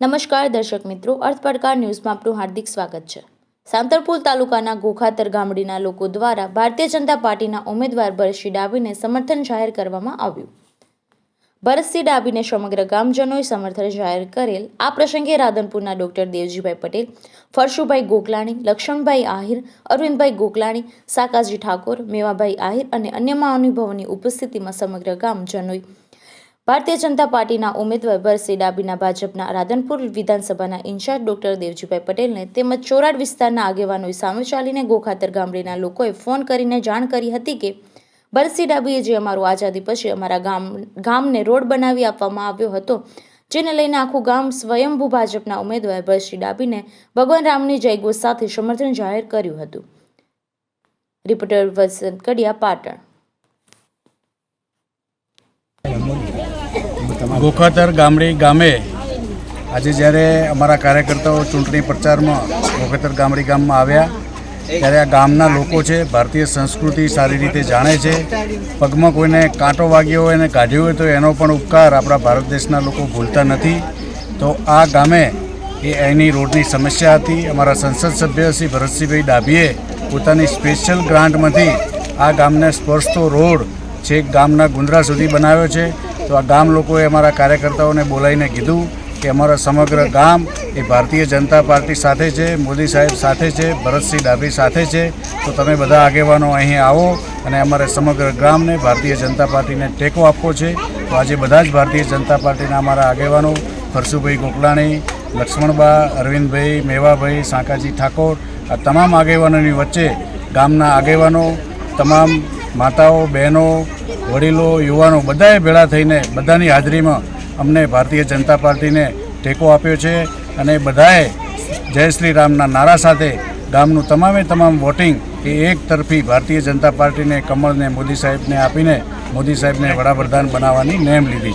નમસ્કાર દર્શક મિત્રો, અર્થ પડકાર ન્યૂઝમાં આપનું હાર્દિક સ્વાગત છે। સાંતરપુર તાલુકાના ગોખાતર ગામડીના લોકો દ્વારા ભારતીય જનતા પાર્ટીના ઉમેદવાર ભરતસિંહ ડાભીને સમર્થન જાહેર કરવામાં આવ્યું। ભરતસિંહ ડાભીને સમગ્ર ગામજનોએ સમર્થન જાહેર કરેલ। આ પ્રસંગે રાધનપુરના ડોક્ટર દેવજીભાઈ પટેલ, ફરશુભાઈ ગોકલાણી, લક્ષ્મણભાઈ આહિર, અરવિંદભાઈ ગોકલાણી, સાકાજી ઠાકોર, મેવાભાઈ આહિર અને અન્ય મહાનુભાવોની ઉપસ્થિતિમાં સમગ્ર ગામજનોએ ભારતીય જનતા પાર્ટીના ઉમેદવાર ભરતસિંહ ડાભીના ભાજપના રાધનપુર વિધાનસભાના ઇન્ચાર્જ ડોક્ટર દેવજીભાઈ પટેલને તેમજ ચોરાડ વિસ્તારના આગેવાનોએ સામે ચાલીને ગોખાતર ગામડીના લોકોએ ફોન કરીને જાણ કરી હતી કે ભરતસિંહ ડાભીએ જે અમારું આઝાદી પછી અમારા ગામને રોડ બનાવી આપવામાં આવ્યો હતો, જેને લઈને આખું ગામ સ્વયંભૂ ભાજપના ઉમેદવાર ભરતસિંહ ડાભીને ભગવાન રામની જયઘોષ સાથે સમર્થન જાહેર કર્યું હતું। રિપોર્ટર વસંત કડિયા, પાટણ। ગોખાતર ગામડી ગામે આજે જ્યારે અમારા કાર્યકર્તાઓ ચૂંટણી પ્રચારમાં ગોખાતર ગામડી ગામમાં આવ્યા ત્યારે આ ગામના લોકો છે ભારતીય સંસ્કૃતિ સારી રીતે જાણે છે। પગમાં કોઈને કાંટો વાગ્યો હોય અને કાઢ્યો હોય તો એનો પણ ઉપકાર આપણા ભારત દેશના લોકો ભૂલતા નથી। તો આ ગામે એની રોડની સમસ્યા હતી। અમારા સંસદ સભ્ય શ્રી ભરતસિંહભાઈ ડાભીએ પોતાની સ્પેશિયલ ગ્રાન્ટમાંથી આ ગામને સ્પર્શતો રોડ છેક ગામના ગુંદરા સુધી બનાવ્યો છે। તો આ ગામ લોકોએ અમારા કાર્યકર્તાઓને બોલાવીને કીધું કે અમારા સમગ્ર ગામ એ ભારતીય જનતા પાર્ટી સાથે છે, મોદી સાહેબ સાથે છે, ભરતસિંહ ડાભી સાથે છે। તો તમે બધા આગેવાનો અહીં આવો અને અમારે સમગ્ર ગામને ભારતીય જનતા પાર્ટીને ટેકો આપવો છે। તો આજે બધા જ ભારતીય જનતા પાર્ટીના અમારા આગેવાનો ફરશુભાઈ ગોકલાણી, લક્ષ્મણબા, અરવિંદભાઈ, મેવાભાઈ, સાકાજી ઠાકોર, આ તમામ આગેવાનોની વચ્ચે ગામના આગેવાનો, તમામ માતાઓ, બહેનો, વડીલો, યુવાનો બધાએ ભેળા થઈને બધાની હાજરીમાં અમને ભારતીય જનતા પાર્ટીને ટેકો આપ્યો છે અને બધાએ જય શ્રી રામના નારા સાથે ગામનું તમામ વોટિંગ એ એક તરફી ભારતીય જનતા પાર્ટીને, કમળને, મોદી સાહેબને આપીને મોદી સાહેબને વડાપ્રધાન બનાવવાની નેમ લીધી છે।